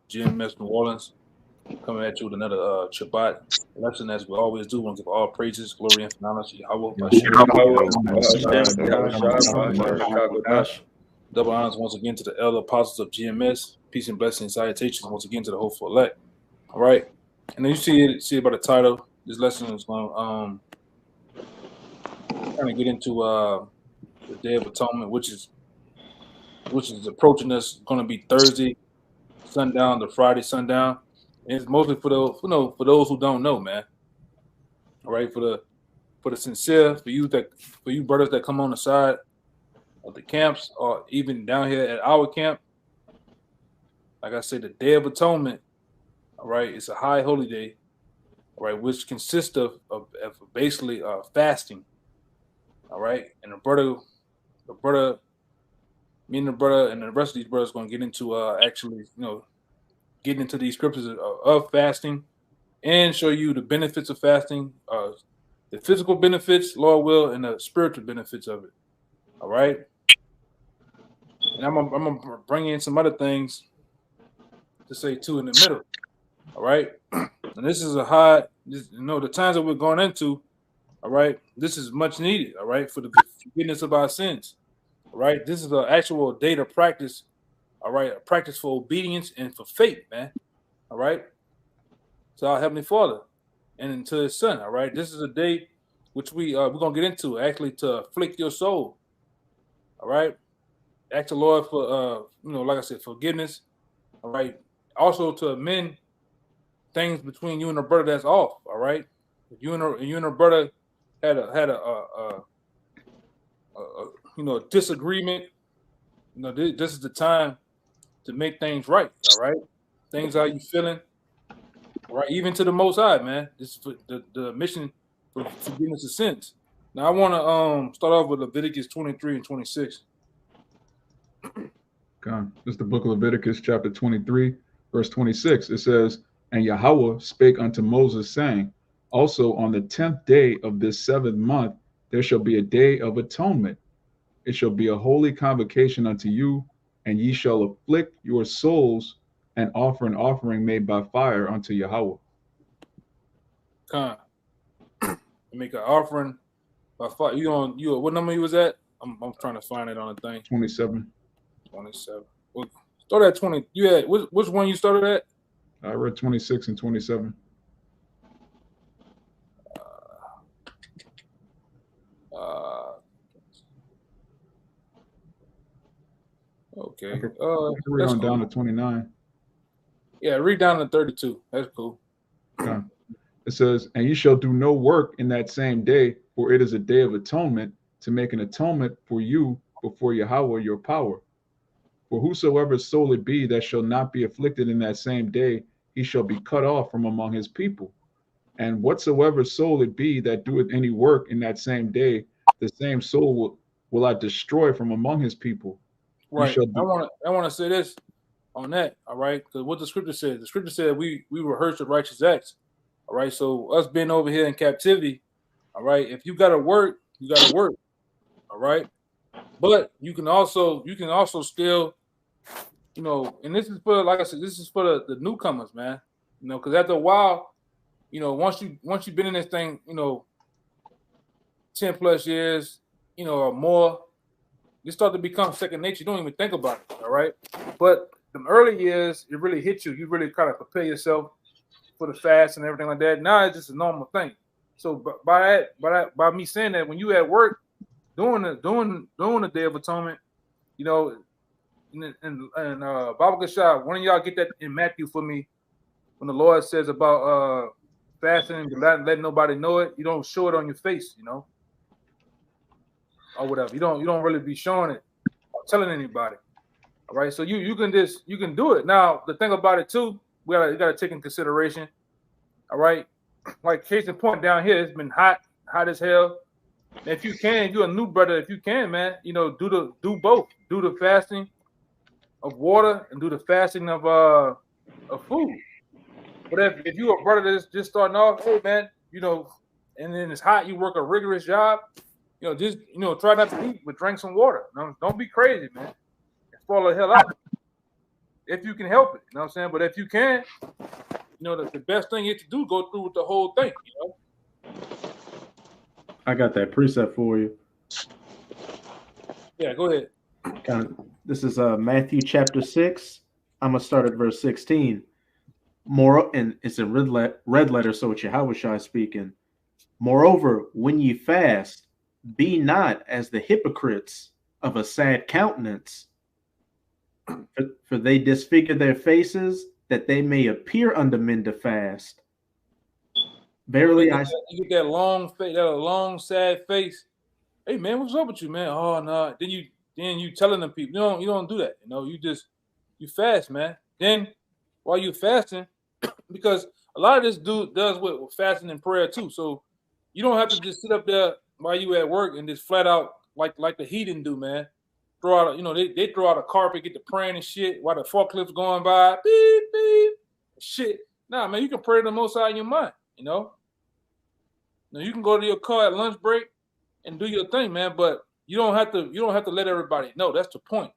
GMS New Orleans, coming at you with another Shabbat lesson as we always do. We want to give all praises, glory, and honor to Yahweh. Double honors once again to the elder apostles of GMS. Peace and blessings, salutations once again to the hopeful elect. All right, and then you see by the title, this lesson is going to kind of get into the Day of Atonement, which is approaching us. Going to be Thursday sundown to Friday sundown, and it's mostly for those for those who don't know, man. All right, for the sincere, for you brothers that come on the side of the camps, or even down here at our camp. Like I said, the Day of Atonement, all right, it's a high holy day, all right, which consists of basically fasting, all right, and me and the brother and the rest of these brothers going to get into actually, getting into these scriptures of fasting and show you the benefits of fasting, the physical benefits, Lord will, and the spiritual benefits of it. All right. And I'm gonna bring in some other things to say too in the middle. All right. And this is the times that we're going into. All right. This is much needed. All right. For the forgiveness of our sins. All right. This is an actual day to practice. All right. A practice for obedience and for faith, man. All right. To our Heavenly Father and to His Son. All right. This is a day which we're gonna get into actually to afflict your soul. All right. Ask the Lord for like I said, forgiveness. All right. Also to amend things between you and a brother that's off. All right. If you and a brother had a disagreement, this is the time to make things right. All right. Things how you feeling. All right. Even to the Most High, man. This is for the mission for forgiveness of sins. Now I want to start off with Leviticus 23 and 26. This is the book of Leviticus, chapter 23, verse 26. It says, "And Yahweh spake unto Moses, saying, Also on the 10th day of this 7th month there shall be a day of atonement. It shall be a holy convocation unto you, and ye shall afflict your souls and offer an offering made by fire unto Yahweh." Make an offering by fire. You what number you was at? I'm trying to find it on the thing. 27. 27. Well, start at 20. You had which one you started at? I read 26 and 27. Okay. I can read on down to 29. Yeah, read down to 32. That's cool. Okay. It says, "And ye shall do no work in that same day, for it is a day of atonement, to make an atonement for you before Yahweh your power. For whosoever soul it be that shall not be afflicted in that same day, he shall be cut off from among his people. And whatsoever soul it be that doeth any work in that same day, the same soul will I destroy from among his people." Right. I want to say this on that. All right, because what the scripture said we rehearse the righteous acts. All right, so us being over here in captivity. All right, if you got to work, you got to work. All right, but you can also still, and this is for, like I said, this is for the newcomers, man. Because after a while, once you've been in this thing, 10 plus years, or more, you start to become second nature. You don't even think about it, all right? But the early years, it really hits you. You really kind of prepare yourself for the fast and everything like that. Now it's just a normal thing. So by me saying that, when you at work doing the Day of Atonement, and Baba Gashab, one of y'all get that in Matthew for me, when the Lord says about fasting and letting nobody know it, you don't show it on your face, or whatever. You don't really be showing it or telling anybody. All right. So you can do it. Now, the thing about it too, you gotta take in consideration. All right. Like case in point, down here, it's been hot as hell. And if you can, you're a new brother, if you can, man, do both. Do the fasting of water and do the fasting of food. But if you're a brother that's just starting off, hey man, and then it's hot, you work a rigorous job, just try not to eat, but drink some water. Don't be crazy, man. Fall the hell out. if you can help it. You know what I'm saying? But if you can, the best thing is to do go through with the whole thing. I got that precept for you. Yeah, go ahead. This is Matthew chapter 6. I'm gonna start at verse 16. More, and it's in red letter, so it's Yahushua speaking. Moreover, when ye fast, be not as the hypocrites of a sad countenance, for they disfigure their faces, that they may appear unto men to fast. Verily, you get that long face, that long sad face. Hey man, what's up with you, man? Oh no. Then you telling them people, you don't do that. You fast, man. Then while you fasting, because a lot of this dude does with fasting and prayer too. So you don't have to just sit up there while you at work and just flat out like the heathen do, man. Throw out, they throw out a carpet, get to praying and shit while the forklift's going by. Beep beep, shit. Nah, man, you can pray to the Most High in your mind. Now you can go to your car at lunch break and do your thing, man. But you don't have to let everybody know. That's the point,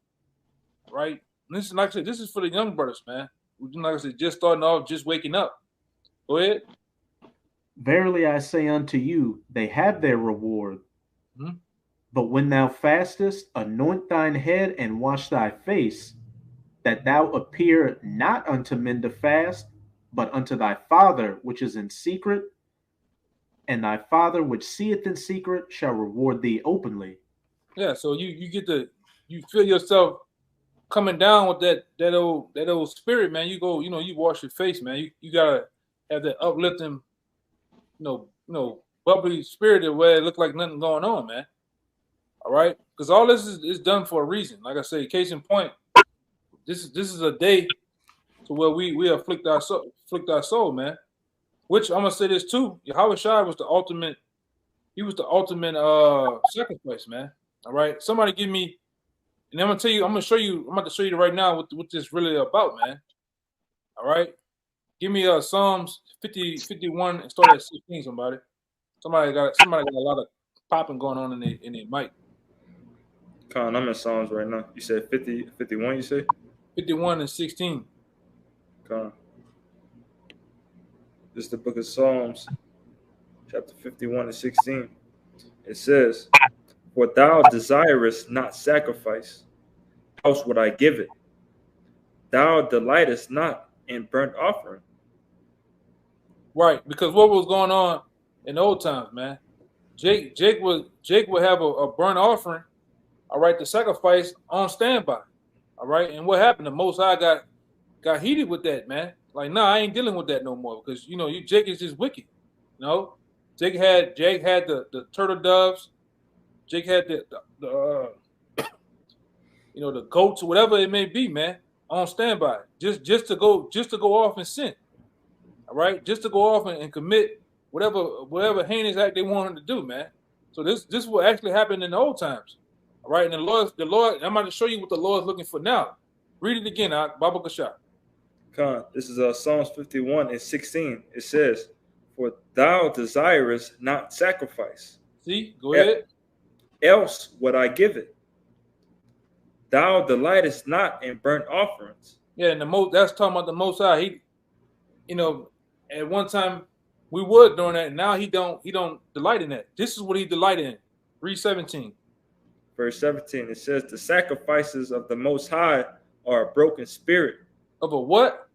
right? And this is like I said, this is for the young brothers, man. Like I said, just starting off, just waking up. Go ahead. Verily I say unto you, they have their reward. Mm-hmm. But when thou fastest, anoint thine head and wash thy face, that thou appear not unto men to fast, but unto thy Father which is in secret, and thy Father which seeth in secret shall reward thee openly. Yeah, so you feel yourself coming down with that old spirit, man. You go, you wash your face, man. You gotta have that uplifting, bubbly spirit where it look like nothing going on, man. All right, because all this is done for a reason. Like I say, case in point, this is a day to where we afflict our soul, man. Which I'm gonna say this too. Yahweh Shai was the ultimate. He was the ultimate sacrifice, man. All right, somebody give me, and I'm gonna tell you. I'm about to show you right now what this really about, man. All right, give me Psalms 51 and start at 16. Somebody got a lot of popping going on in their mic. Con, I'm in Psalms right now. You said 50, 51, you say? 51 and 16. Con. This is the book of Psalms, chapter 51 and 16. It says, For thou desirest not sacrifice, else would I give it. Thou delightest not in burnt offering. Right, because what was going on in the old times, man? Jake would have a burnt offering, all right, the sacrifice on standby. All right. And what happened? The Most High got heated with that, man. Like, nah, I ain't dealing with that no more because Jake is just wicked. Jake had the turtle doves. Jake had the goats or whatever it may be, man, on standby, just to go off and sin. All right, just to go off and commit whatever heinous act they want him to do, man. So this will actually happen in the old times. All right, and the Lord, I'm about to show you what the Lord is looking for now. Read it again, Baba Kasha. Con, this is Psalms 51 and 16. It says, For thou desirest not sacrifice. See, go ahead. Else would I give it. Thou delightest not in burnt offerings. Yeah, and that's talking about the Most High. He, at one time we would doing that, and now he don't delight in that. This is what he delighted in. Read 17. Verse 17, it says, The sacrifices of the Most High are a broken spirit. Of a what?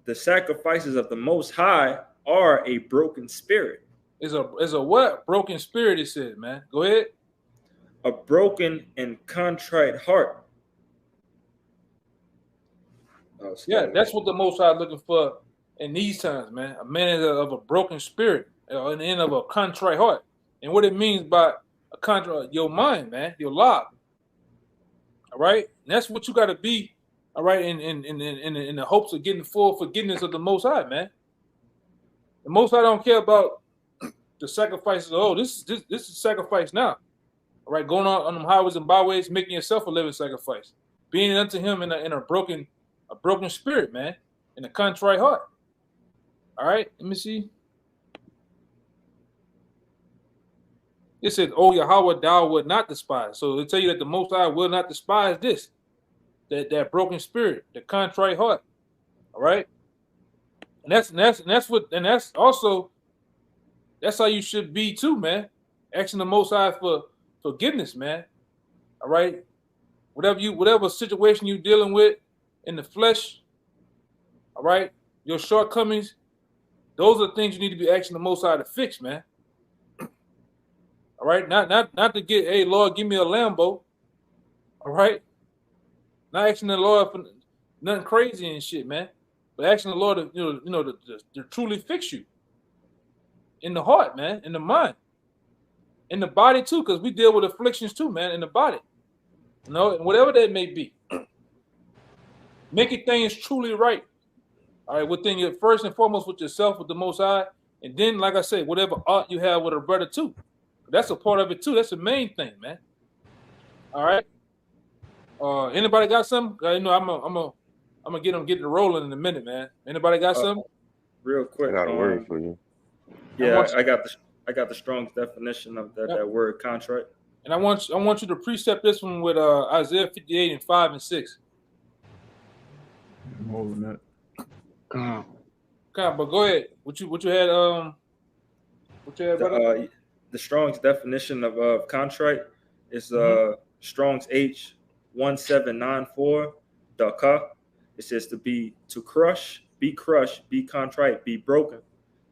The sacrifices of the Most High are a broken spirit. Is a what? Broken spirit, it says, man. Go ahead. A broken and contrite heart. Yeah, that's what the Most High is looking for in these times, man. A man of a broken spirit, an end of a contrite heart. And what it means by a contrite, your mind, man, your lob. All right, and that's what you got to be. All right, in the hopes of getting full forgiveness of the Most High, man. The Most High don't care about the sacrifices. Oh, this is sacrifice now. All right, going on them highways and byways, making yourself a living sacrifice, being unto Him in a broken spirit, man, in a contrite heart. All right, let me see. It said, "Oh Yahweh, thou would not despise." So they tell you that the Most High will not despise this. that broken spirit, the contrite heart. All right, and that's also that's how you should be too, man. Asking the Most High for forgiveness, man. All right, whatever situation you're dealing with in the flesh, all right, your shortcomings, those are the things you need to be asking the Most High to fix, man. All right, not to get, hey Lord, give me a Lambo. All right, not asking the Lord for nothing crazy and shit, man, but asking the Lord to to truly fix you in the heart, man, in the mind, in the body too, because we deal with afflictions too, man, in the body, and whatever that may be, making things truly right. All right, within your first and foremost with yourself, with the Most High, and then, like I said, whatever art you have with a brother too, that's a part of it too. That's the main thing, man. All right. Anybody got something? I'm gonna get it rolling in a minute, man. Anybody got something? Real quick, I got a word for you. Yeah, I got the Strong's definition of that word contrite. And I want you to precept this one with Isaiah 58 and 5 and 6. I'm holding that. But go ahead. What you had? The Strong's definition of contrite is Strong's H1794. It says to crush, be crushed, be contrite, be broken,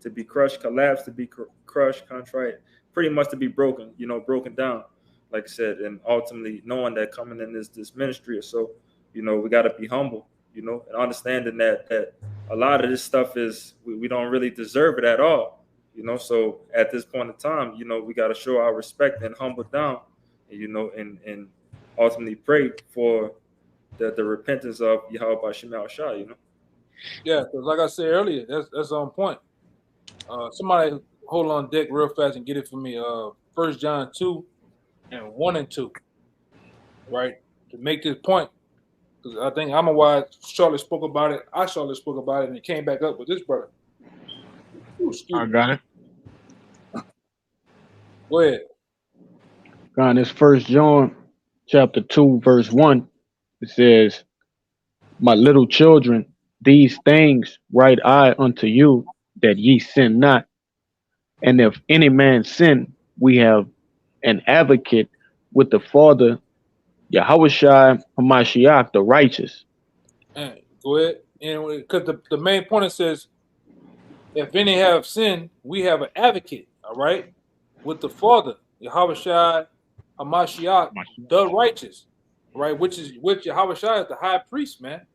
to be crushed, collapse, to be crushed, contrite, pretty much to be broken, broken down, like I said, and ultimately knowing that coming in this ministry or so, we got to be humble, and understanding that a lot of this stuff is we don't really deserve it at all, so at this point in time, we got to show our respect and humble down, and ultimately pray for the repentance of Yahweh Shema Shah, Yeah, because like I said earlier, that's on point. Somebody hold on deck real fast and get it for me. 1 John 2 and 1 and 2, right? To make this point, because I think I'm a why Charlotte spoke about it. Charlotte spoke about it, and it came back up with this brother. I got it. Go ahead. God, it's 1 John chapter 2, verse 1. It says, my little children, these things write I unto you, that ye sin not. And if any man sin, we have an advocate with the Father, Yahushua Hamashiach, the righteous. Go ahead. And because the main point it says, if any have sinned, we have an advocate, all right, with the Father, Yahushua Hamashiach, the righteous, right? Which Yahushua is the high priest, man.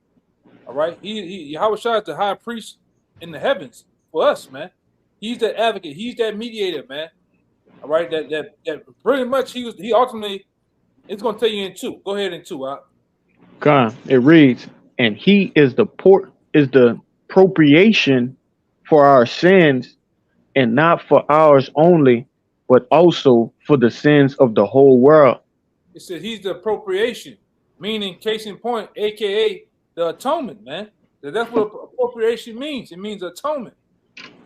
All right, Yahushua is the high priest in the heavens for us, man. He's that advocate. He's that mediator, man. All right, that pretty much he ultimately, it's gonna tell you in 2. Go ahead in 2. God, it reads, and he is the propitiation for our sins, and not for ours only, but also for the sins of the whole world. It says he's the appropriation, meaning case in point, aka the atonement, man. That's what appropriation means. It means atonement.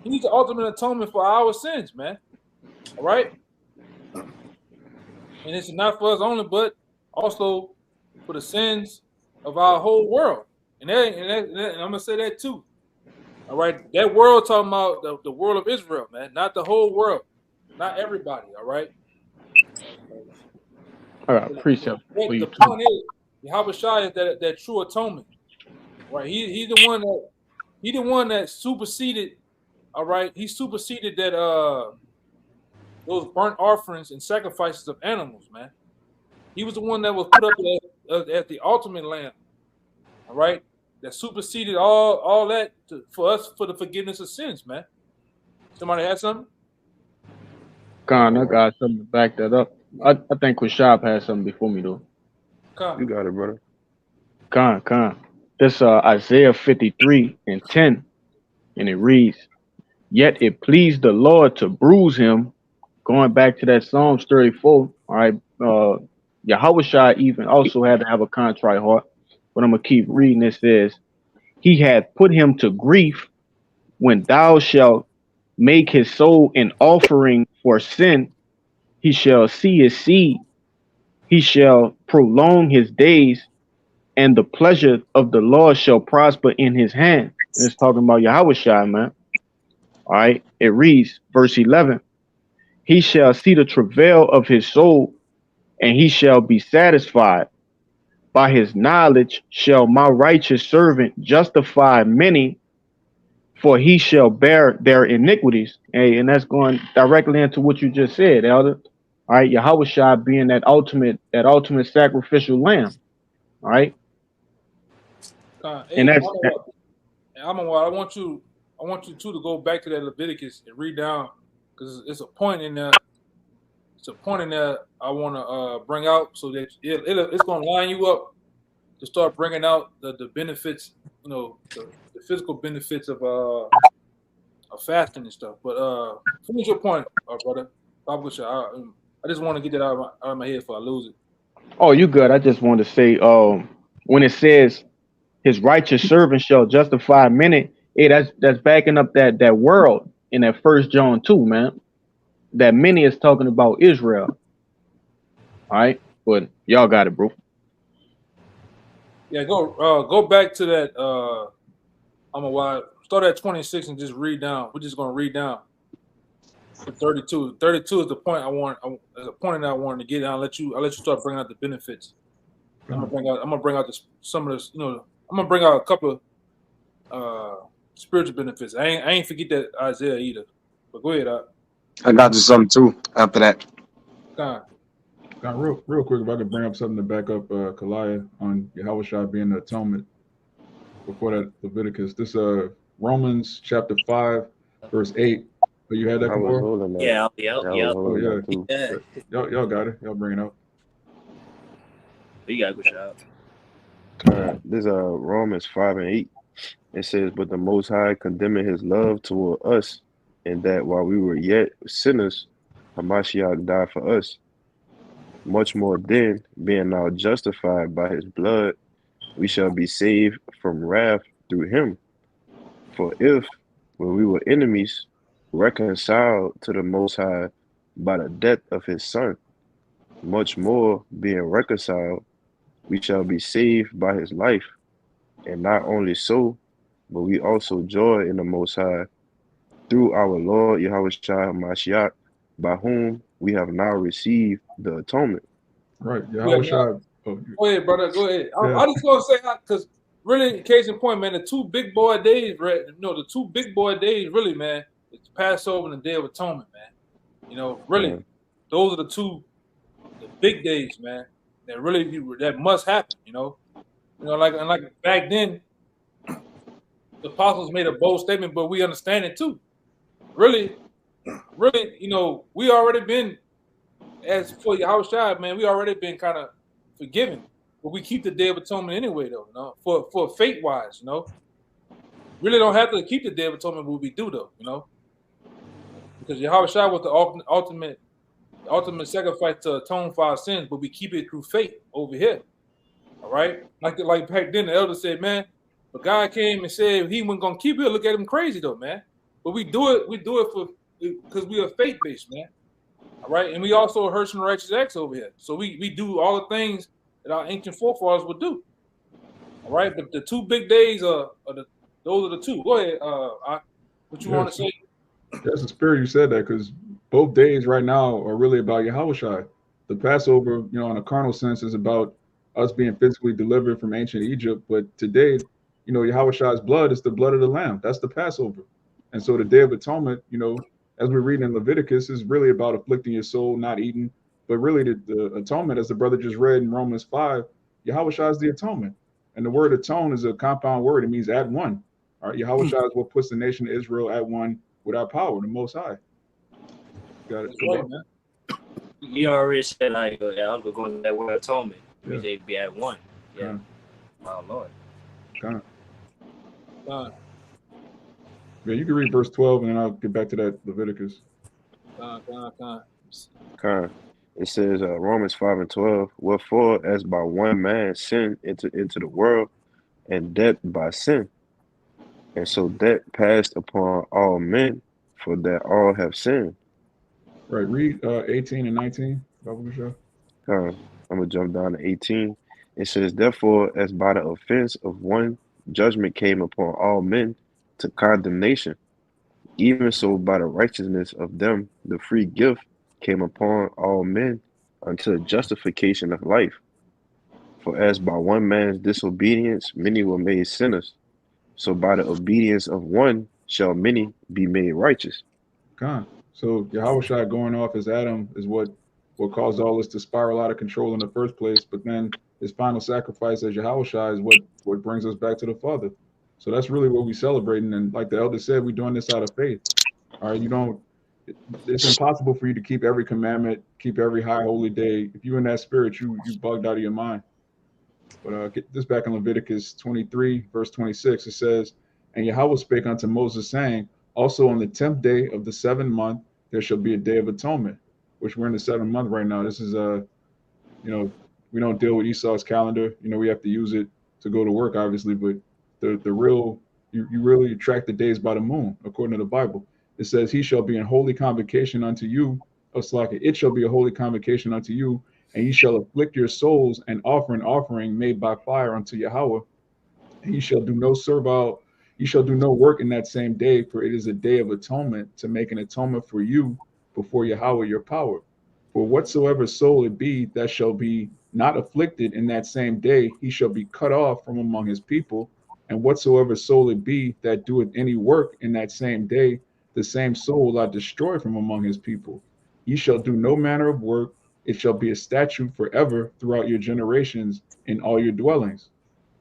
He's the ultimate atonement for our sins, man. All right? And it's not for us only, but also for the sins of our whole world. And I'm going to say that too. All right? That world talking about the world of Israel, man. Not the whole world. Not everybody, all right? All right, precept. The point is, Yahushua is that true atonement. Right? He's the one that superseded. All right, he superseded that those burnt offerings and sacrifices of animals, man. He was the one that was put up as the ultimate lamb. All right, that superseded all that for us for the forgiveness of sins, man. Somebody had something? Con, I got something to back that up. I think Rashab had something before me though. You got it, brother. Con. This Isaiah 53 and 10, and it reads, yet it pleased the Lord to bruise him. Going back to that Psalms 34, all right, Yahushua even also had to have a contrite heart, but I'm going to keep reading. It says, he had put him to grief when thou shalt make his soul an offering for sin. He shall see his seed. He shall prolong his days, and the pleasure of the Lord shall prosper in his hand. And it's talking about Yahweh, man. All right. It reads, verse 11, he shall see the travail of his soul, and he shall be satisfied. By his knowledge shall my righteous servant justify many, for he shall bear their iniquities. Hey, and that's going directly into what you just said, Elder. All right, Yahweh being that ultimate sacrificial lamb. All right. Hey, And that's I want you too to go back to that Leviticus and read down, because it's a point in there. It's a point in there I want to bring out, so that it's going to line you up to start bringing out the benefits, the physical benefits of fasting and stuff. But finish your point, brother. I just want to get that out of my head before I lose it. Oh, you good. I just want to say, when it says his righteous servant shall justify many, hey, that's backing up that world in that 1 John 2, man. That many is talking about Israel. All right, but y'all got it, bro. Yeah, go back to that. Start at 26 and just read down. We're just gonna read down to 32. 32 is the point I wanted to get. I'll let you start bringing out the benefits. I'm gonna bring out some of this. I'm gonna bring out a couple of spiritual benefits. I ain't forget that Isaiah either. But go ahead. I got you something too after that. Real quick, if I could bring up something to back up Kalaya on Yahweh being the atonement before that Leviticus. This Romans chapter 5, verse 8. Oh, you had that before? Yeah. Oh, yeah. Y'all got it. Y'all bring it up. You got a good shot. This Romans 5 and 8. It says, but the Most High condemning his love toward us, and that while we were yet sinners, Hamashiach died for us. Much more then, being now justified by his blood, we shall be saved from wrath through him. For if, when we were enemies, reconciled to the Most High by the death of his Son, much more, being reconciled, we shall be saved by his life. And not only so, but we also joy in the Most High through our Lord Yahweh Mashiach, by whom we have now received the atonement. Right. Yahweh Go ahead, brother. Go ahead. I just want to say, because really, case in point, man, the two big boy days, right? The two big boy days, really, man, it's Passover and the Day of Atonement, man. Really, those are the big days, man. That must happen, like back then, the apostles made a bold statement, but we understand it too. Really, we already been, as for Yahweh, man, we already been kind of forgiven, but we keep the Day of Atonement anyway, though. For fate wise, really don't have to keep the Day of Atonement, but we do, though. Because Yahweh was the ultimate sacrifice to atone for our sins, but we keep it through faith over here. All right, like back then, the elder said, man, but God came and said he wasn't gonna keep it. Look at him crazy though, man. But we do it because we are faith based, man. All right, and we also are Hirsch and righteous acts over here. So we do all the things that our ancient forefathers would do. All right, but the two big days those are the two. Go ahead, what you want to say? That's the spirit you said that, because both days right now are really about Yahweh. The Passover, in a carnal sense, is about us being physically delivered from ancient Egypt. But today, Yahweh's blood is the blood of the Lamb. That's the Passover. And so the Day of Atonement, as we're reading in Leviticus, is really about afflicting your soul, not eating. But really the atonement, as the brother just read in Romans 5, Yahweh is the atonement. And the word atone is a compound word. It means at one. All right, Yahweh is what puts the nation of Israel at one with our power, the Most High. Got it. Right, man. You already said, I'm going to go to that word atonement. They be at one. Yeah. My Lord. Yeah, you can read verse 12, and then I'll get back to that Leviticus. It says Romans 5 and 12, wherefore as by one man sin into the world, and death by sin. And so death passed upon all men, for that all have sinned. Right, read 18 and 19. I'm going to jump down to 18. It says, therefore, as by the offense of one judgment came upon all men to condemnation, even so by the righteousness of them the free gift came upon all men unto justification of life. For as by one man's disobedience many were made sinners, so by the obedience of one shall many be made righteous. Con. So Yahushua going off as Adam is what caused all this to spiral out of control in the first place. But then his final sacrifice as Yahushua is what brings us back to the Father. So that's really what we celebrating. And like the elder said, we're doing this out of faith. All right, you don't. It's impossible for you to keep every commandment, keep every high holy day. If you in that spirit, you bugged out of your mind. But get this back in Leviticus 23, verse 26. It says, and Yahweh spake unto Moses, saying, also on the 10th day of the 7th month, there shall be a day of atonement, which we're in the 7th month right now. This is we don't deal with Esau's calendar. We have to use it to go to work, obviously, but the real, you really track the days by the moon, according to the Bible. It says, he shall be in holy convocation unto you, it shall be a holy convocation unto you, and ye shall afflict your souls and offer an offering made by fire unto Yahweh. And ye shall do no work in that same day, for it is a day of atonement, to make an atonement for you before Yahweh your power. For whatsoever soul it be that shall be not afflicted in that same day, he shall be cut off from among his people. And whatsoever soul it be that doeth any work in that same day, the same soul will I destroy from among his people. Ye shall do no manner of work. It shall be a statute forever throughout your generations in all your dwellings.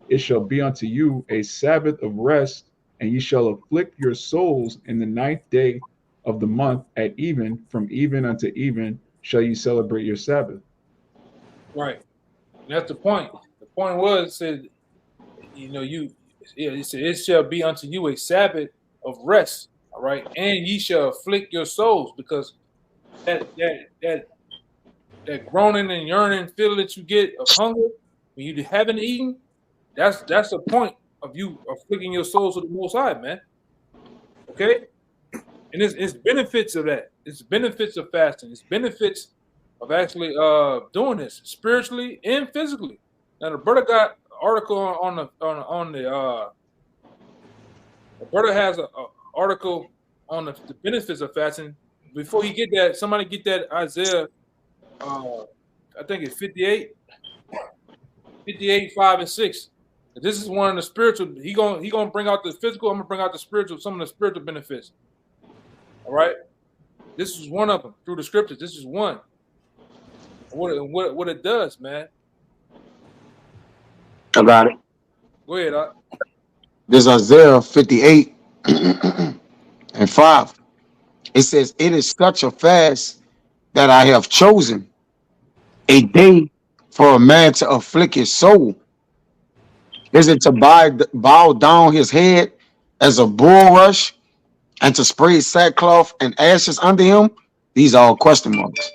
It shall be unto you a Sabbath of rest, and ye shall afflict your souls in the 9th day of the month at even, from even unto even shall ye celebrate your Sabbath. Right. And that's the point. The point was, it said, it said, it shall be unto you a Sabbath of rest, all right, and ye shall afflict your souls, because that groaning and yearning feeling that you get of hunger when you haven't eaten, that's the point of you afflicting your souls to the Most High, man. Okay, and it's benefits of that. It's benefits of fasting. It's benefits of actually doing this spiritually and physically. Now the brother got an article the brother has an article on the benefits of fasting. Before he get that, somebody get that Isaiah. I think it's 58, 5 and 6. This is one of the spiritual. He gonna bring out the physical. I'm gonna bring out the spiritual. Some of the spiritual benefits. All right. This is one of them through the scriptures. This is one. What it does, man. I got it. Go ahead. This is Isaiah 58 and 5. It says, it is such a fast that I have chosen, a day for a man to afflict his soul. Is it to bow down his head as a bulrush and to spread sackcloth and ashes under him? These are all question marks.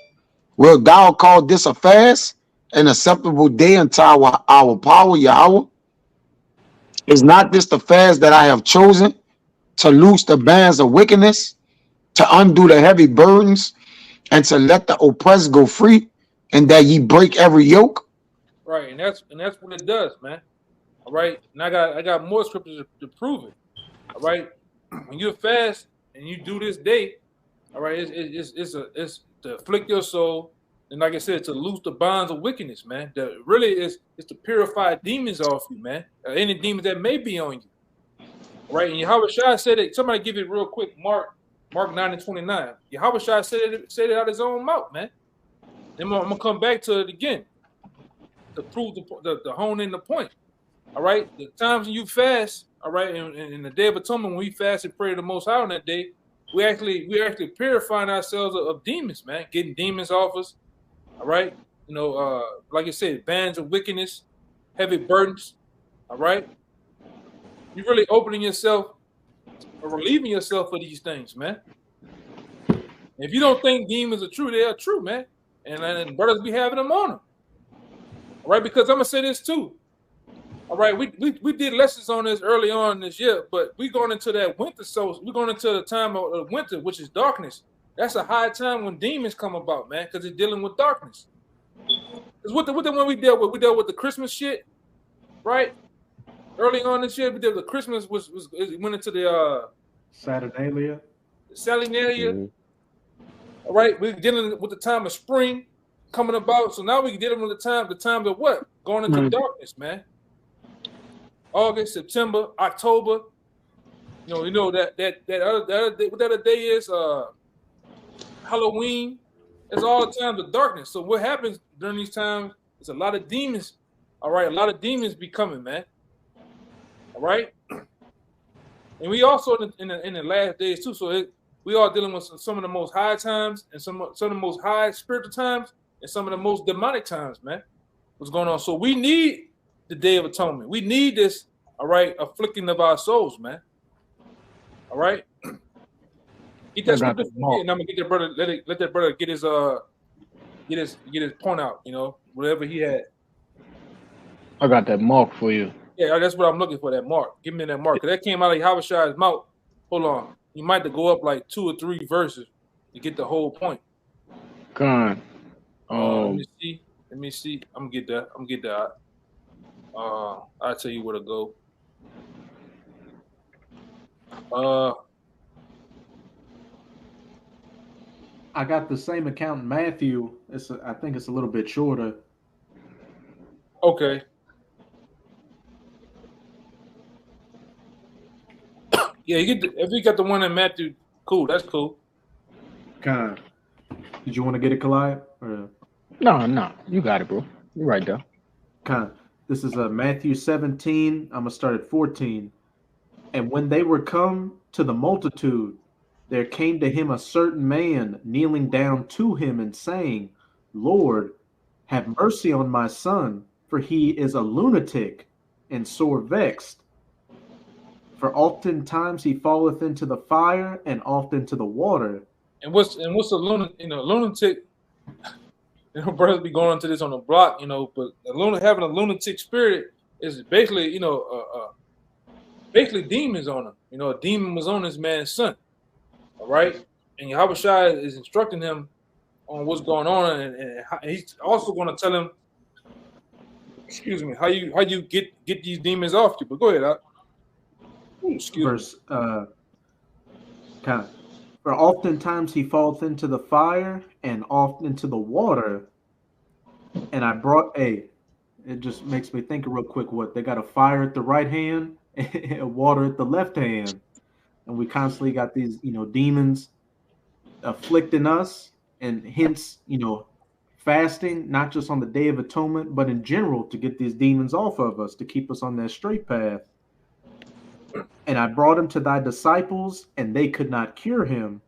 Wilt thou call this a fast, an acceptable day unto our power, Yahweh? Is not this the fast that I have chosen, to loose the bands of wickedness, to undo the heavy burdens, and to let the oppressed go free, and that ye break every yoke? Right, and that's what it does, man. All right, and I got more scriptures to prove it. All right, when you fast and you do this day, all right, it's to afflict your soul, and like I said, to loose the bonds of wickedness, man. That really is to purify demons off you, man. Any demons that may be on you. All right, and Yahweh Shai said it. Somebody give it real quick. Mark 9:29. Yahweh Shai said it out of his own mouth, man. Then I'm gonna come back to it again to prove the hone in the point. All right, the times when you fast, all right, and in the Day of Atonement, when we fast and pray to the Most High on that day, we actually purifying ourselves of demons, man, getting demons off us. All right, like I said, bands of wickedness, heavy burdens. All right, you're really opening yourself or relieving yourself of these things, man. If you don't think demons are true, they are true, man. And brothers be having them on them. All right, because I'm gonna say this too. All right, we did lessons on this early on this year, but we're going into that winter. So we're going into the time of winter, which is darkness. That's a high time when demons come about, man, because they're dealing with darkness. Because what the one we dealt with the Christmas shit, right? Early on this year, we did the Christmas it went into the Saturnalia. Saturnalia. Mhm. All right, we're dealing with the time of spring coming about. So now we dealing with the time of what? Going into darkness, man. August, September, October. You know that other day, what the other day is Halloween. It's all the times of darkness. So what happens during these times is a lot of demons. All right, a lot of demons be coming, man. All right, and we also in the last days too. So we are dealing with some of the most high times and some of the most high spiritual times and some of the most demonic times, man. What's going on? So we need the Day of Atonement. We need this, all right, afflicting of our souls, man. All right. Get that scripture for me, and I'm gonna get that brother. Let that brother get his point out. You know, whatever he had. I got that mark for you. Yeah, that's what I'm looking for. That mark. Give me that mark. Cause that came out of Yahushai's mouth. Hold on. You might have to go up like 2 or 3 verses to get the whole point. Con. Let me see. I'm gonna get that. I'll tell you where to go. I got the same account in Matthew. I think it's a little bit shorter. Okay. Yeah, if you got the one in Matthew, cool. That's cool. Kind of. Did you want to get it, Kalai? No. You got it, bro. You're right there. Kind of. This is Matthew 17. I'm going to start at 14. And when they were come to the multitude, there came to him a certain man kneeling down to him and saying, Lord, have mercy on my son, for he is a lunatic and sore vexed. For oftentimes he falleth into the fire and oft into the water. And what's a lunatic? Brothers be going into this on the block, but having a lunatic spirit is basically, basically demons on him. A demon was on this man's son. All right, and Yahushua is instructing him on what's going on, and he's also going to tell him, how you get these demons off you. But go ahead, Verse, kind of. For oftentimes he falleth into the fire and oft into the water. And I brought it just makes me think real quick what they got: a fire at the right hand and water at the left hand. And we constantly got these, demons afflicting us, and hence, fasting, not just on the Day of Atonement, but in general, to get these demons off of us, to keep us on that straight path. And I brought him to thy disciples, and they could not cure him.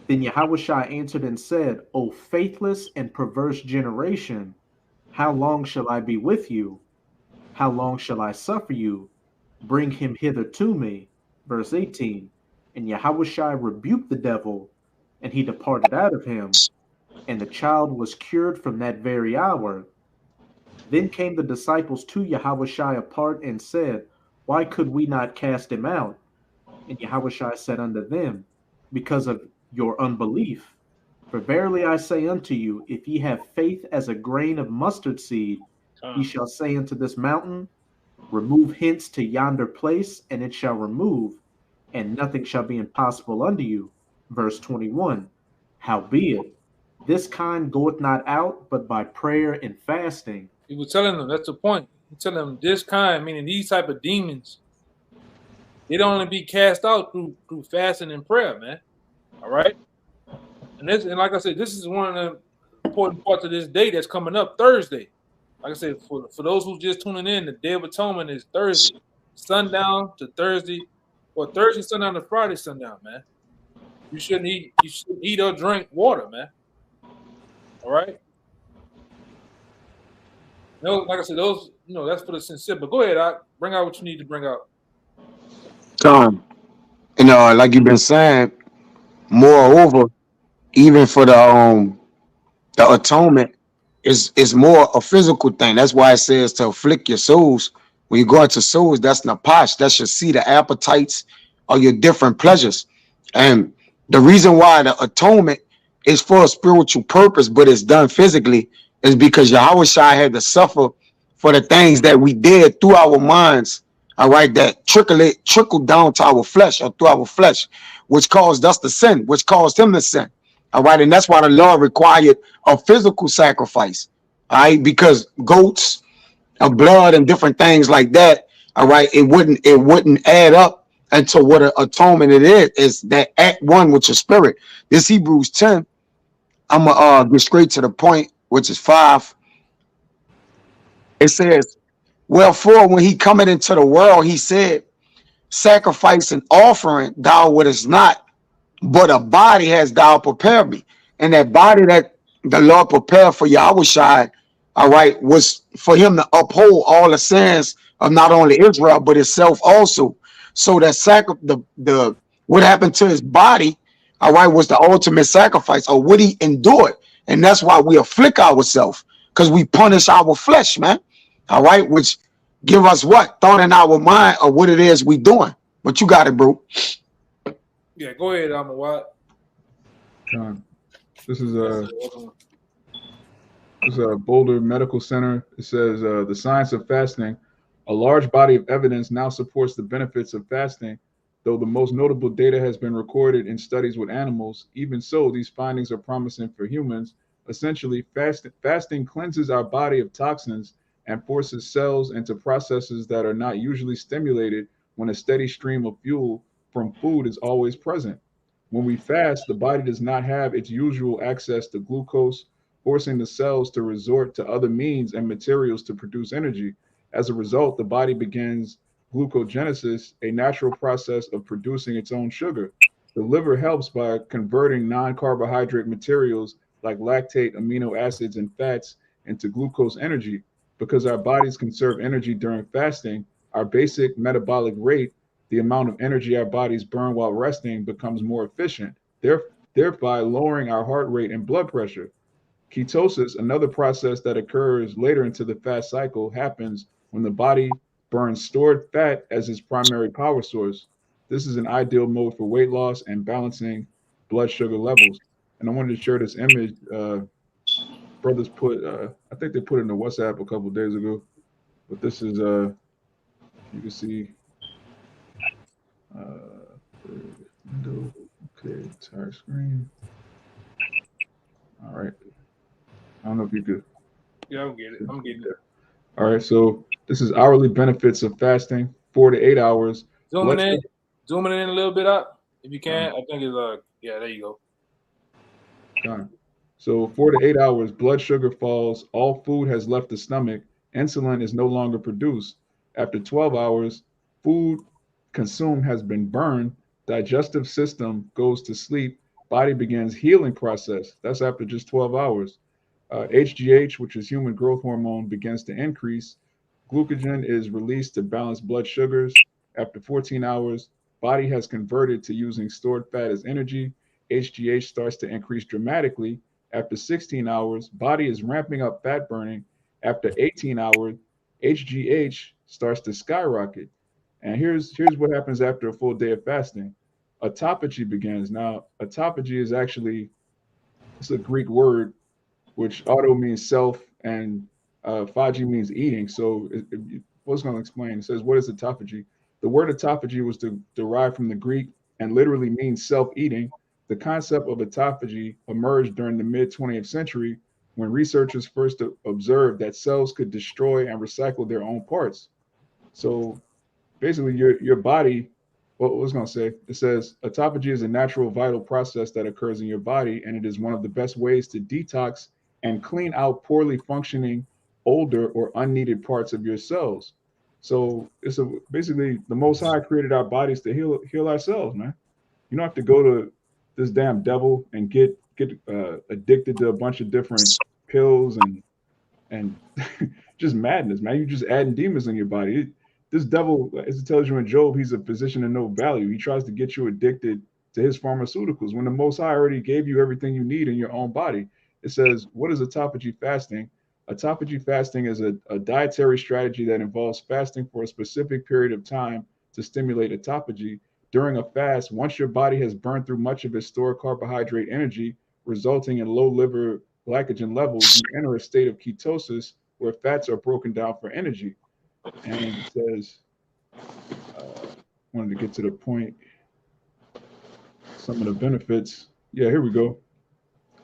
Then Yahushua answered and said, O faithless and perverse generation, how long shall I be with you? How long shall I suffer you? Bring him hither to me. Verse 18, and Yahushua rebuked the devil, and he departed out of him, and the child was cured from that very hour. Then came the disciples to Yahushua apart and said, Why could we not cast him out? And Yahushua said unto them, Because of your unbelief. For verily I say unto you, if ye have faith as a grain of mustard seed, ye shall say unto this mountain, Remove hence to yonder place, and it shall remove, and nothing shall be impossible unto you. Verse 21, Howbeit, this kind goeth not out, but by prayer and fasting. He was telling them, that's the point. He's telling them this kind, meaning these type of demons, they don't only be cast out through fasting and prayer, man. All right? And like I said, this is one of the important parts of this day that's coming up Thursday. Like I said, for those who just tuning in, the Day of Atonement is Thursday, sundown to Thursday, or Thursday sundown to Friday sundown, man. You shouldn't eat or drink water, man. All right. No, like I said, those that's for the sincere. But go ahead, bring out what you need to bring out. Tom, like you've been saying, moreover, even for the atonement is more a physical thing. That's why it says to afflict your souls. When you go into souls, that's napash. That's your see the appetites or your different pleasures. And the reason why the atonement is for a spiritual purpose, but it's done physically, is because Yahweh Shai had to suffer for the things that we did through our minds, all right, that trickled down to our flesh or through our flesh, which caused us to sin, which caused him to sin. All right, and that's why the law required a physical sacrifice, all right, because goats of blood and different things like that, all right, it wouldn't add up into what an atonement it is that at one with your spirit. This Hebrews 10, I'm gonna get straight to the point, which is 5. It says, wherefore, when he cometh into the world, he said, sacrifice and offering thou wouldest not, but a body has thou prepared me. And that body that the Lord prepared for Yahushua, all right, was for him to uphold all the sins of not only Israel, but itself also. So that the what happened to his body, all right, was the ultimate sacrifice, or what he endured. And that's why we afflict ourselves, because we punish our flesh, man. All right, which give us what? Thought in our mind of what it is we doing. But you got it, bro. Yeah, go ahead, Amawat. This is Boulder Medical Center. It says the science of fasting. A large body of evidence now supports the benefits of fasting, though the most notable data has been recorded in studies with animals. Even so, these findings are promising for humans. Essentially, fasting cleanses our body of toxins and forces cells into processes that are not usually stimulated when a steady stream of fuel from food is always present. When we fast, the body does not have its usual access to glucose, forcing the cells to resort to other means and materials to produce energy. As a result, the body begins glucogenesis, a natural process of producing its own sugar. The liver helps by converting non-carbohydrate materials like lactate, amino acids, and fats into glucose energy. Because our bodies conserve energy during fasting, our basic metabolic rate, the amount of energy our bodies burn while resting, becomes more efficient, thereby lowering our heart rate and blood pressure. Ketosis, another process that occurs later into the fast cycle, happens when the body burns stored fat as its primary power source. This is an ideal mode for weight loss and balancing blood sugar levels. And I wanted to share this image. Brothers put, I think they put it in the WhatsApp a couple of days ago, but this is, you can see, window, okay, entire screen. All right. I don't know if you could. Yeah, I'm getting it. I'm getting it. All right, so this is hourly benefits of fasting, 4 to 8 hours. Zooming in a little bit up, if you can. I think it's yeah, there you go. So 4 to 8 hours, blood sugar falls, all food has left the stomach, insulin is no longer produced. After 12 hours, food consumed has been burned, digestive system goes to sleep, body begins healing process. That's after just 12 hours. HGH, which is human growth hormone, begins to increase. Glucagon is released to balance blood sugars. After 14 hours, body has converted to using stored fat as energy. HGH starts to increase dramatically. After 16 hours, body is ramping up fat burning. After 18 hours, HGH starts to skyrocket. And here's what happens after a full day of fasting. Autophagy begins. Now, autophagy is actually, it's a Greek word, which auto means self and phagy means eating. So what's going to explain? It says, what is autophagy? The word autophagy was derived from the Greek and literally means self-eating. The concept of autophagy emerged during the mid-20th century when researchers first observed that cells could destroy and recycle their own parts. So basically your body, what was going to say, it says autophagy is a natural vital process that occurs in your body, and it is one of the best ways to detox and clean out poorly functioning older or unneeded parts of your cells. So it's basically the Most High created our bodies to heal ourselves, man. You don't have to go to this damn devil and get addicted to a bunch of different pills and just madness, man. You're just adding demons in your body. This devil, as it tells you in Job, he's a physician of no value. He tries to get you addicted to his pharmaceuticals when the Most High already gave you everything you need in your own body. It says, what is autophagy fasting? Autophagy fasting is a dietary strategy that involves fasting for a specific period of time to stimulate autophagy. During a fast, once your body has burned through much of its stored carbohydrate energy, resulting in low liver glycogen levels, you enter a state of ketosis where fats are broken down for energy. And it says, wanted to get to the point, some of the benefits. Yeah, here we go.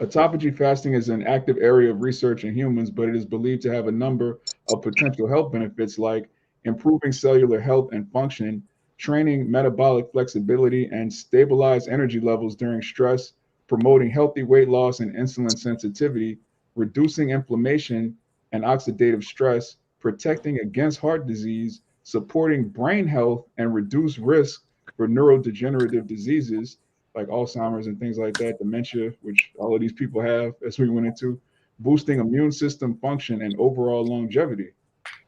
Autophagy fasting is an active area of research in humans, but it is believed to have a number of potential health benefits like improving cellular health and function, training metabolic flexibility, and stabilize energy levels during stress, promoting healthy weight loss and insulin sensitivity, reducing inflammation and oxidative stress, protecting against heart disease, supporting brain health, and reduce risk for neurodegenerative diseases like Alzheimer's and things like that, dementia, which all of these people have, as we went into, boosting immune system function and overall longevity.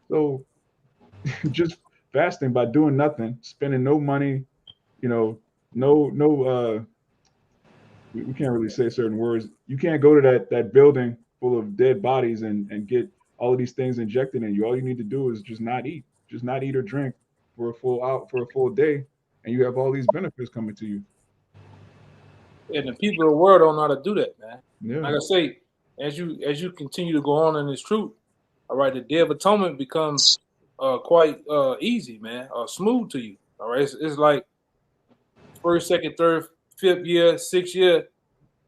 So just fasting by doing nothing, spending no money, you know, no we can't really say certain words. You can't go to that building full of dead bodies and get all of these things injected in you. All you need to do is just not eat. Just not eat or drink for a full day, and you have all these benefits coming to you. And the people of the world don't know how to do that, man. Yeah. Like I say, as you continue to go on in this truth, all right, the Day of Atonement becomes quite easy, man, smooth to you. All right, it's like first, second, third, fifth year, sixth year.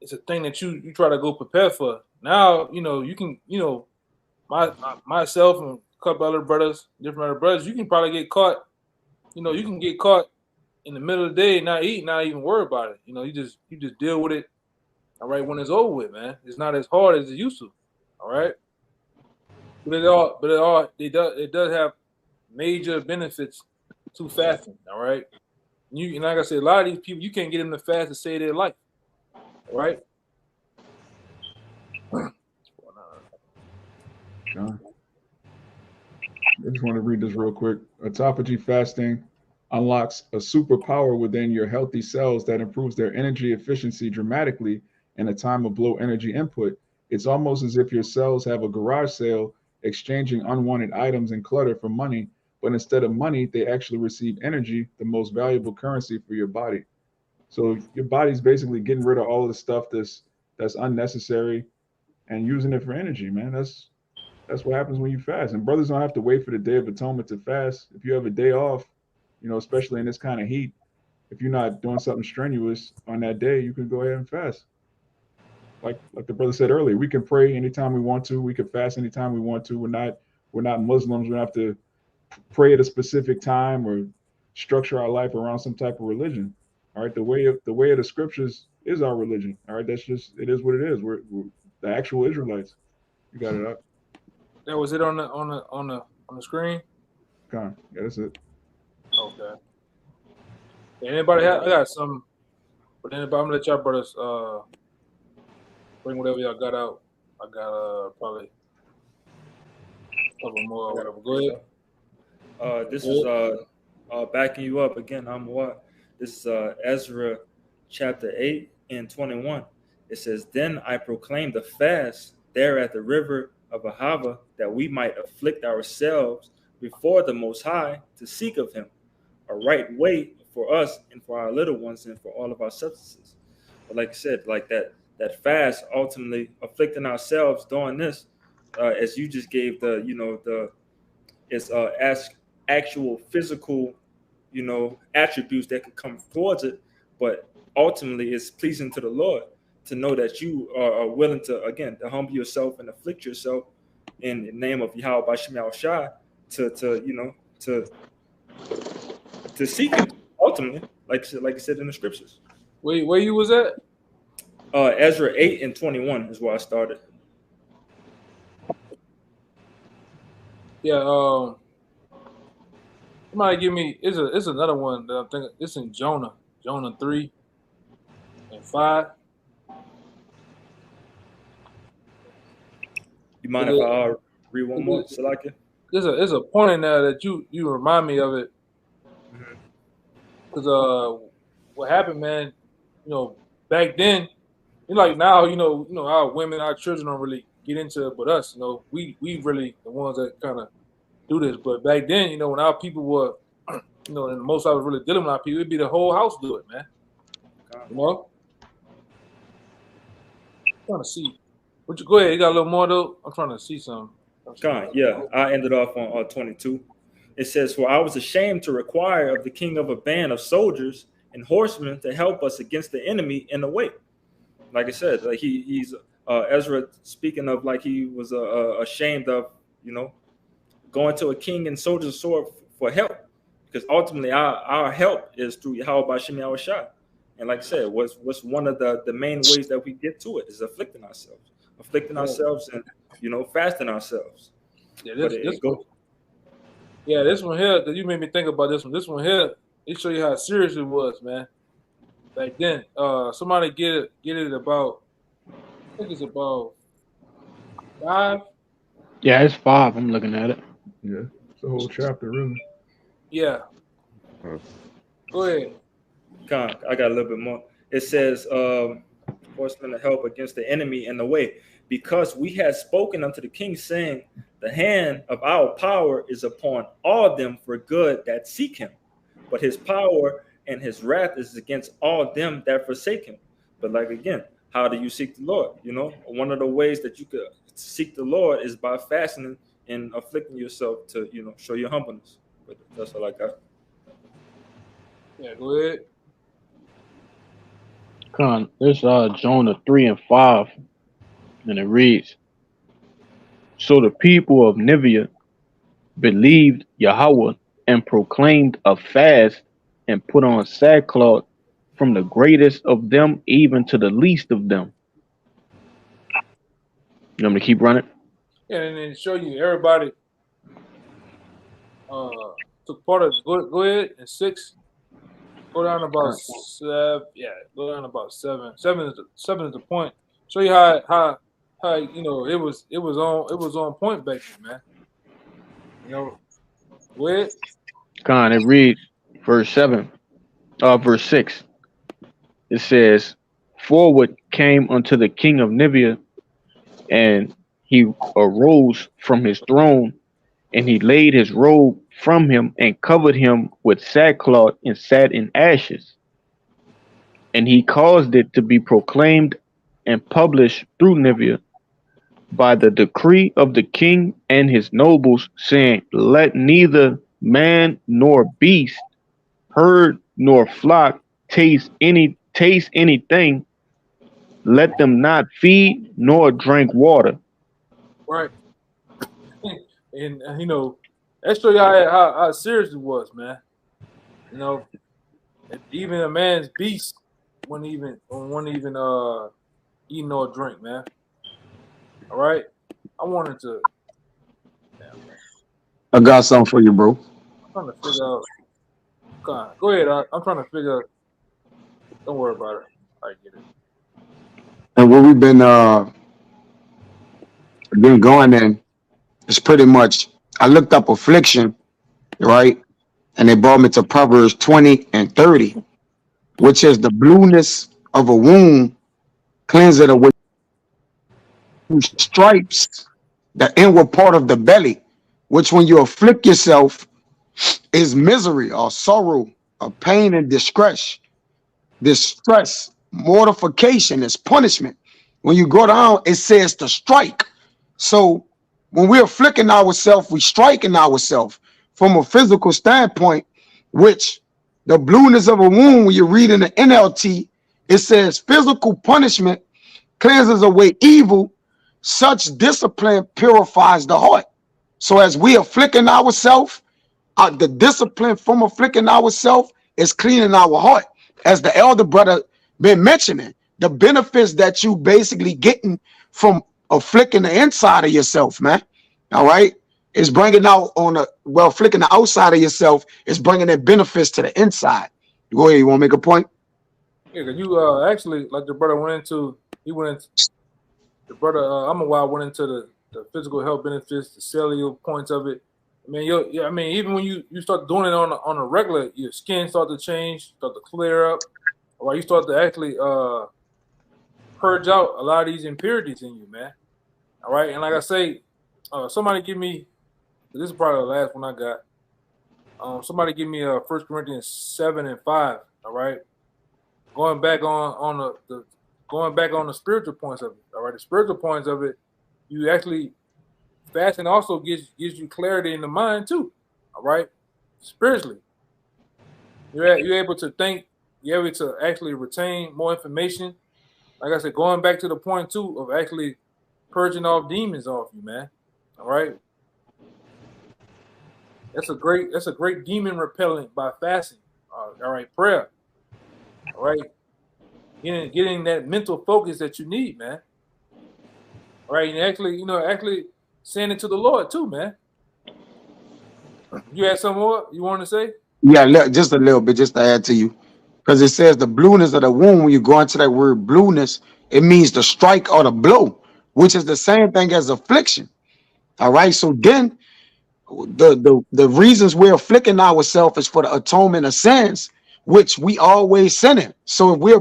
It's a thing that you try to go prepare for. Now you can myself and a couple other brothers, different other brothers, you can probably get caught. You can get caught in the middle of the day, not eat, not even worry about it. You just deal with it. All right, when it's over with, man, it's not as hard as it used to. All right, it does have major benefits to fasting. All right, and like I said, a lot of these people you can't get them to fast to save their life. All right. John. I just want to read this real quick. Autophagy fasting unlocks a superpower within your healthy cells that improves their energy efficiency dramatically in a time of low energy input. It's almost as if your cells have a garage sale exchanging unwanted items and clutter for money, but instead of money, they actually receive energy, the most valuable currency for your body. So your body's basically getting rid of all of the stuff that's unnecessary and using it for energy, man. That's what happens when you fast. And brothers don't have to wait for the Day of Atonement to fast. If you have a day off, especially in this kind of heat, if you're not doing something strenuous on that day, you can go ahead and fast. Like the brother said earlier, we can pray anytime we want to. We can fast anytime we want to. We're not Muslims. We don't have to pray at a specific time or structure our life around some type of religion. All right, the way of the scriptures is our religion. All right, that's just it is what it is. We're the actual Israelites. You got it up. That was it on the screen. Come on, yeah, that's it. Okay. Anybody have? I got some, but anybody, I'm gonna let y'all brothers bring whatever y'all got out. I got probably a couple more. Or whatever. Go ahead. This is backing you up again. I'm what? This is Ezra chapter 8 and 21. It says, "Then I proclaimed a fast there at the river of Ahava, that we might afflict ourselves before the Most High to seek of Him a right way for us and for our little ones and for all of our substances." But like I said, like that fast, ultimately afflicting ourselves doing this, as you just gave it's actual physical, attributes that could come towards it, but ultimately it's pleasing to the Lord to know that you are willing to, again, to humble yourself and afflict yourself in the name of Yahweh Bashim Shai to seek Him ultimately, like I said in the scriptures. Where you was at? Ezra 8 and 21 is where I started. Yeah. Somebody give me. It's another one that I'm thinking. It's in Jonah 3 and 5. You mind if I read one more, Salakia? There's a point in there that you remind me of it. Because what happened, man, back then, like now, our women, our children don't really get into it, but us, we really the ones that kind of do this. But back then, when our people were, and the most I was really dealing with our people, it'd be the whole house do it, man. I'm trying to see. Would you go ahead? You got a little more though? I'm trying to see some. God, yeah, I ended off on 22. It says, "For I was ashamed to require of the king of a band of soldiers and horsemen to help us against the enemy in the way." Like I said, like he's Ezra speaking of like he was ashamed of, you know, going to a king and soldiers sword for help, because ultimately our help is through Yahweh Bashim Yahushua. And like I said, what's one of the main ways that we get to it is afflicting ourselves and, you know, fasting ourselves. Yeah, But this it one. go Yeah, this one here. You made me think about this one. This one here. It show you how serious it was, man. Back then, somebody get it about. I think it's about 5. Yeah, it's 5. I'm looking at it. Yeah, it's a whole chapter, really. Yeah, Uh, go ahead. I got a little bit more. It says, horsemen to help against the enemy in the way, because we had spoken unto the king, saying, the hand of our power is upon all them for good that seek him, but his power and his wrath is against all them that forsake him. But like again, how do you seek the Lord? You know, one of the ways that you could seek the Lord is by fasting and afflicting yourself to, you know, show your humbleness. But that's all I got. Yeah, go ahead. This Jonah 3 and 5, and it reads, "So the people of Nineveh believed Yahweh and proclaimed a fast and put on sackcloth from the greatest of them even to the least of them." You want me to keep running? Yeah, and then show you everybody took part of. Go ahead and 6. Go down about 7. Yeah, go down about 7. 7 is the point. Show you how you know it was on point back then, man. You know, go ahead. It reads verse 6. It says, "Forward came unto the king of Nineveh, and he arose from his throne, and he laid his robe from him and covered him with sackcloth and sat in ashes. And he caused it to be proclaimed and published through Nineveh by the decree of the king and his nobles, saying, Let neither man nor beast, herd nor flock taste anything. Let them not feed nor drink water." Right. And you know, that show you how serious it was, man. You know, even a man's beast wouldn't even eat nor drink, man. All right. I wanted to. I got something for you, bro. I'm trying to figure out. Go ahead. I'm trying to figure. Don't worry about it. I get it. And what we've been going in is pretty much. I looked up affliction, right, and they brought me to Proverbs 20 and 30, which is the blueness of a wound cleanseth away stripes, the inward part of the belly, which when you afflict yourself is misery or sorrow or pain and distress, mortification is punishment. When you go down, it says to strike. So when we're afflicting ourselves, we striking ourselves from a physical standpoint, which the blueness of a wound, when you read in the NLT, it says physical punishment cleanses away evil. Such discipline purifies the heart. So as we afflicting ourselves, the discipline from afflicting ourselves is cleaning our heart. As the elder brother been mentioning, the benefits that you basically getting from afflicting the inside of yourself, man. All right, it's bringing out flicking the outside of yourself is bringing in benefits to the inside. Go ahead, you want to make a point? Yeah, cause you actually like the brother went into. He went into the brother. I'm a while went into the physical health benefits, the cellular points of it. I mean, I mean, even when you start doing it on a regular, your skin start to change, start to clear up. Or you start to actually purge out a lot of these impurities in you, man. All right, and like I say, somebody give me. This is probably the last one I got. Somebody give me 1 Corinthians 7 and 5. All right, going back on going back on the spiritual points of it. All right, the spiritual points of it, you actually fasting also gives you clarity in the mind too. All right, spiritually, you're able to think. You're able to actually retain more information. Like I said, going back to the point too of actually purging off demons off you, man. All right, that's a great demon repellent by fasting. All right, prayer. All right, getting that mental focus that you need, man. All right, and actually saying it to the Lord too, man. You had some more you want to say? Yeah, just a little bit, just to add to you, because it says the blueness of the wound. When you go into that word blueness, it means the strike or the blow, which is the same thing as affliction. All right, so then the reasons we're afflicting ourselves is for the atonement of sins, which we always sinning. So if we're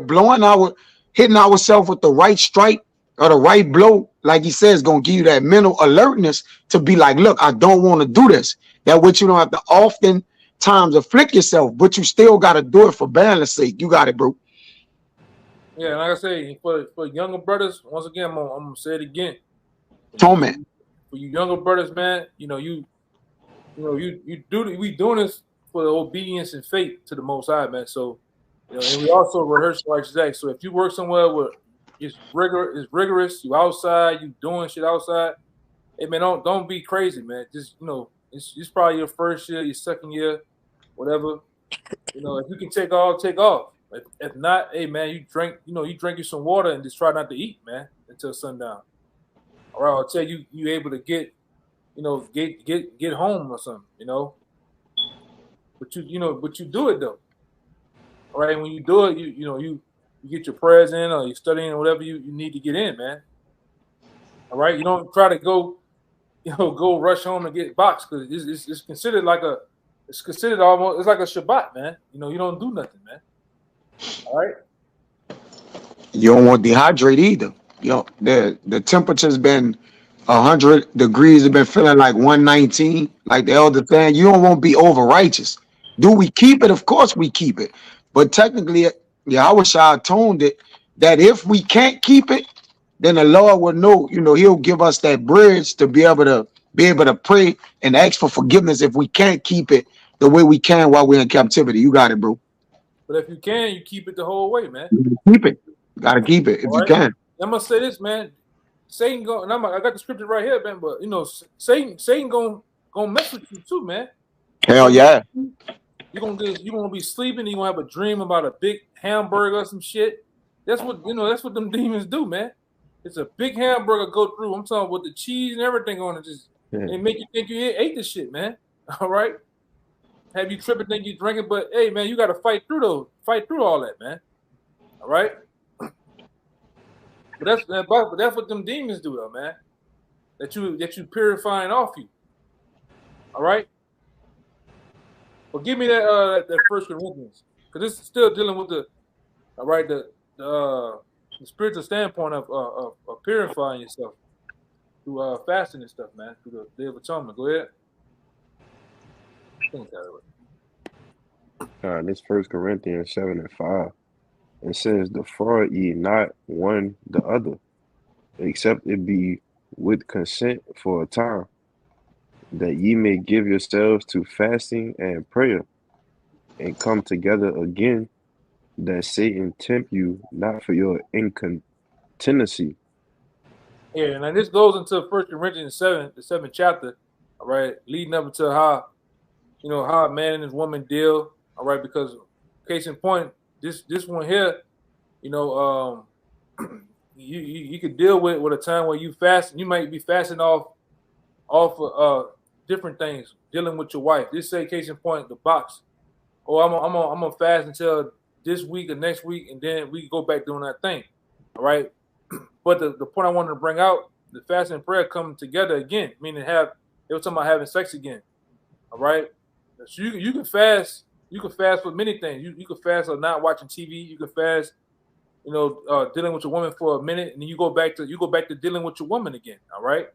hitting ourselves with the right strike or the right blow, like he says, gonna give you that mental alertness to be like, look, I don't want to do this. That which you don't have to often times afflict yourself, but you still got to do it for balance sake. You got it, bro. Yeah, like I say, for younger brothers, once again, I'm gonna say it again. Atonement. For you younger brothers, man, we doing this for the obedience and faith to the Most High, man. So, and we also rehearse righteous acts. So if you work somewhere where it's rigorous, you outside, you doing shit outside, hey man, don't be crazy, man. Just it's probably your first year, your second year, whatever. If you can take off, take off. If not, hey man, you drink you some water and just try not to eat, man, until sundown. All right, I'll tell you, you able to get home or something, But you do it though. All right, when you do it, you get your prayers in or you're studying or whatever you need to get in, man. All right, you don't try to go rush home and get boxed because it's considered it's considered almost it's like a Shabbat, man. You don't do nothing, man. All right. You don't want to dehydrate either. The temperature's been 100 degrees. It's been feeling like 119, like the elder saying. You don't want to be over righteous. Do we keep it? Of course we keep it. But technically, Yahweh Shah atoned it that if we can't keep it, then the Lord will know, he'll give us that bridge to be able to pray and ask for forgiveness if we can't keep it the way we can while we're in captivity. You got it, bro. But if you can, you keep it the whole way, man. Keep it. Gotta keep it if you can. I'm gonna say this, man. Satan and I got the scripture right here, man. But Satan gonna mess with you too, man. Hell yeah. You're gonna be sleeping. You're gonna have a dream about a big hamburger or some shit. That's what That's what them demons do, man. It's a big hamburger go through. I'm talking with the cheese and everything on it, and make you think you ate the shit, man. All right. Have you tripping, think you drinking, but hey, man, you got to fight through all that, man. All right. But that's what them demons do, though, man. That you purifying off you. All right. Well, give me that First Corinthians, because this is still dealing with the spiritual standpoint of purifying yourself through fasting and stuff, man, through the Day of Atonement. Go ahead. This 1 Corinthians 7:5. It says, defraud ye not one the other, except it be with consent for a time, that ye may give yourselves to fasting and prayer, and come together again, that Satan tempt you not for your incontinency. Yeah, and this goes into 1 Corinthians 7, the 7th chapter, all right, leading up to how a man and his woman deal, all right, because case in point, this one here, you could deal with a time where you fast. You might be fasting off different things, dealing with your wife. This say case in point, the box. Oh, I'm gonna fast until this week or next week, and then we go back doing that thing. All right. But the point I wanted to bring out, the fasting and prayer come together again, meaning they were talking about having sex again. All right. So you can fast. You can fast for many things. You can fast for not watching TV. You can fast, dealing with your woman for a minute, and then you go back to dealing with your woman again. All right.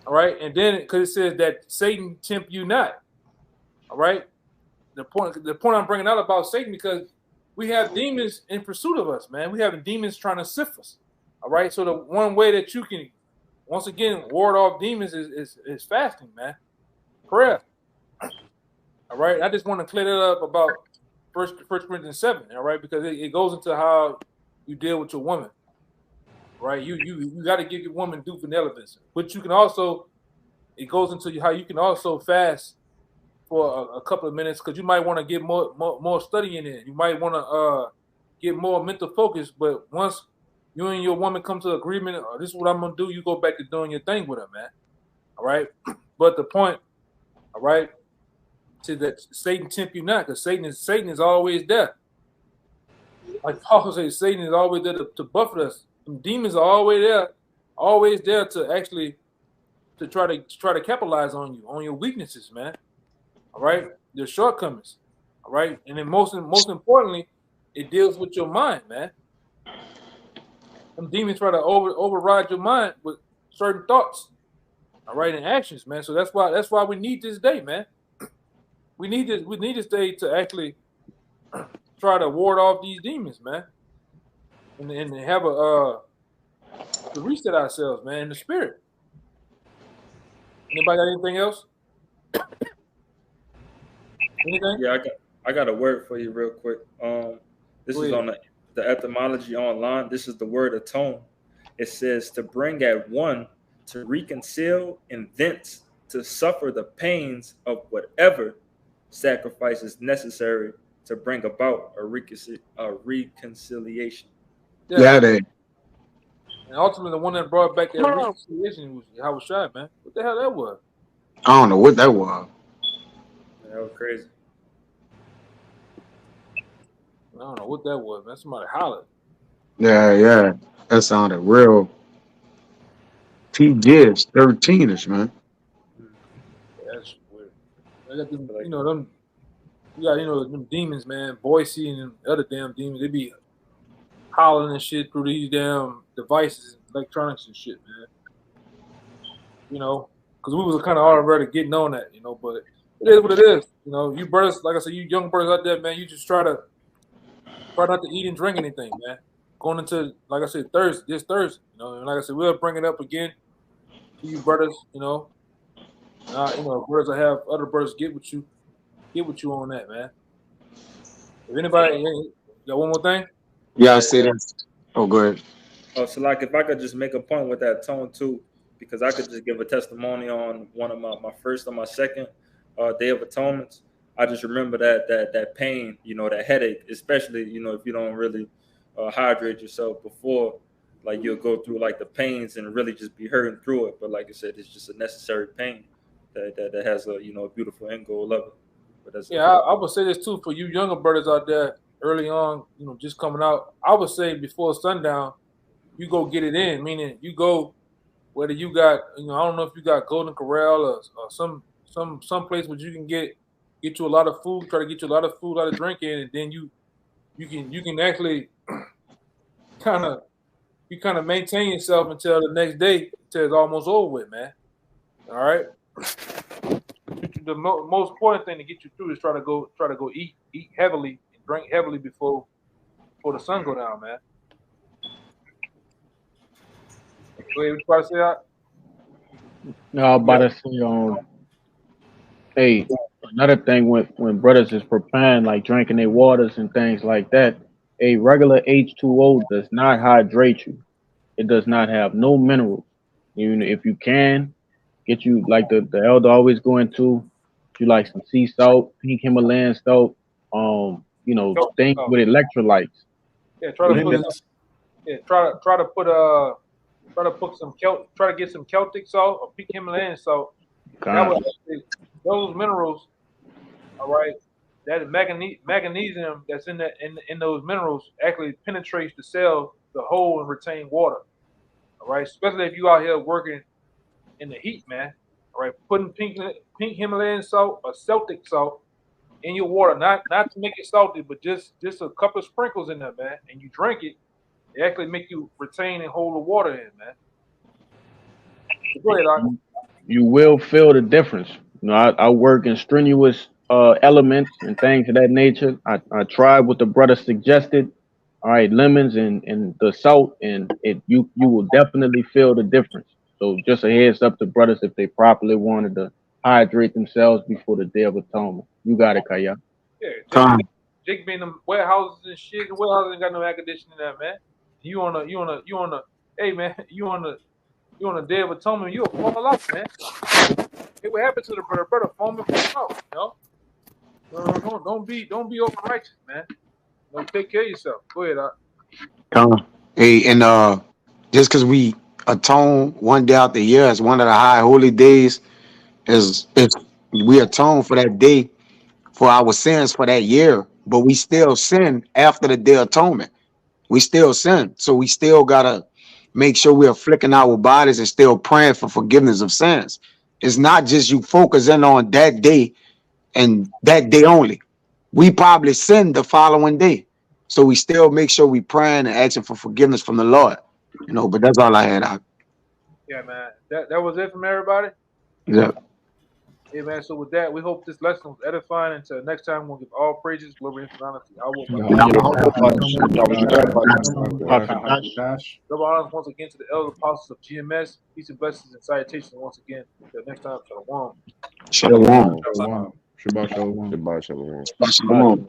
All right. And then because it says that Satan tempt you not. All right. The point I'm bringing out about Satan, because we have demons in pursuit of us, man. We have demons trying to sift us. All right. So the one way that you can, once again, ward off demons is fasting, man. Prayer. All right. I just want to clear that up about First Corinthians 7. All right, because it goes into how you deal with your woman. Right. You got to give your woman due benevolence, but you can also. It goes into how you can also fast for a couple of minutes because you might want to get more studying in. You might want to get more mental focus. But once you and your woman come to agreement, this is what I'm gonna do, you go back to doing your thing with her, man. All right. But the point, all right, to that Satan tempt you not, because Satan is always there. Like Paul says, Satan is always there to buffet us. Some demons are always there to actually to try to capitalize on you, on your weaknesses, man. All right, your shortcomings. All right, and then most importantly, it deals with your mind, man. Some demons try to override your mind with certain thoughts. All right, and actions, man. So that's why we need this day, man. We need this day to actually try to ward off these demons, man, and have to reset ourselves, man, in the spirit. Anybody got anything else? Anything? Yeah, I got a word for you real quick. This is on the etymology online. This is the word atone. It says to bring at one, to reconcile, and thence to suffer the pains of whatever sacrifice is necessary to bring about a reconciliation. Yeah, they. And ultimately, the one that brought back that reconciliation was Howard Shine, man. What the hell that was? I don't know what that was. Yeah, that was crazy. I don't know what that was, man. Somebody hollered. Yeah. That sounded real. TG's 13ish, man. Yeah, that's weird. I got them, them. You got them demons, man. Boise and them other damn demons. They be hollering and shit through these damn devices, electronics and shit, man. Because we was kind of already getting on that, but it is what it is. You brothers, like I said, you young brothers out there, man, you just try not to eat and drink anything, man. Going into, like I said, this Thursday, and like I said, we'll bring it up again to you brothers, brothers I have other brothers get with you on that, man. If anybody got one more thing? Yeah, I see that. Oh, go ahead. Oh, so like if I could just make a point with that tone too, because I could just give a testimony on one of my first or my second Day of Atonement. I just remember that pain, that headache, especially, if you don't really hydrate yourself before, like you'll go through like the pains and really just be hurting through it. But like I said, it's just a necessary pain that has a a beautiful end goal of it. But that's I would say this too for you younger brothers out there early on, just coming out. I would say before sundown, you go get it in. Meaning you go whether you got I don't know if you got Golden Corral or some place where you can get you a lot of food. Try to get you a lot of food, a lot of drink in, and then you can actually kind of maintain yourself until the next day, until it's almost over with, man. All right. The most important thing to get you through is try to go eat heavily and drink heavily before the sun go down, man. Go ahead, what you about to say that? No, I'm about to say, hey, another thing when brothers is preparing, like drinking their waters and things like that, a regular H2O does not hydrate you. It does not have no minerals. Even if you can get you like the elder always go into, you like some sea salt, pink Himalayan salt, things with electrolytes. Yeah, try to get some Celtic salt or pink Himalayan salt. That was those minerals, all right. That magnesium that's in those minerals actually penetrates the cell, the hole, and retain water. All right, especially if you out here working in the heat, man. All right, putting pink Himalayan salt or Celtic salt in your water, not to make it salty, but just a couple of sprinkles in there, man, and you drink it. It actually make you retain and hold the water in, man. Go ahead, Doc. You will feel the difference. I work in strenuous elements and things of that nature. I tried what the brother suggested. All right, lemons and the salt, and you will definitely feel the difference. So just a heads up to brothers if they properly wanted to hydrate themselves before the Day of Atonement. You got it, Kaya. Yeah, Con. Jake be in them warehouses and shit. The warehouses ain't got no air conditioning in that, man. You on a hey man, you on a Day of Atonement, you a fall off, man. Hey, what happened to the brother? Brother foaming out, you know? Don't be over righteous, man. You know, take care of yourself. Go ahead, Con. Hey, and just because we atone one day out the year as one of the high holy days, is we atone for that day for our sins for that year, but we still sin after the Day of Atonement. We still sin, so we still gotta make sure we're flicking our bodies and still praying for forgiveness of sins. It's not just you focusing on that day and that day only. We probably sin the following day, so we still make sure we praying and asking for forgiveness from the Lord. You know, but that's all I had out. yeah, man. That was it from everybody. Yeah. Hey, man. So with that, we hope this lesson was edifying. Until next time, we'll give all praises, glory, and honor to Double honors once again to the elder apostles of GMS. Peace and blessings and salutations once again. Until next time, shalom. Shalom. Shalom. Shabbat shalom. Shabbat shalom. Shalom.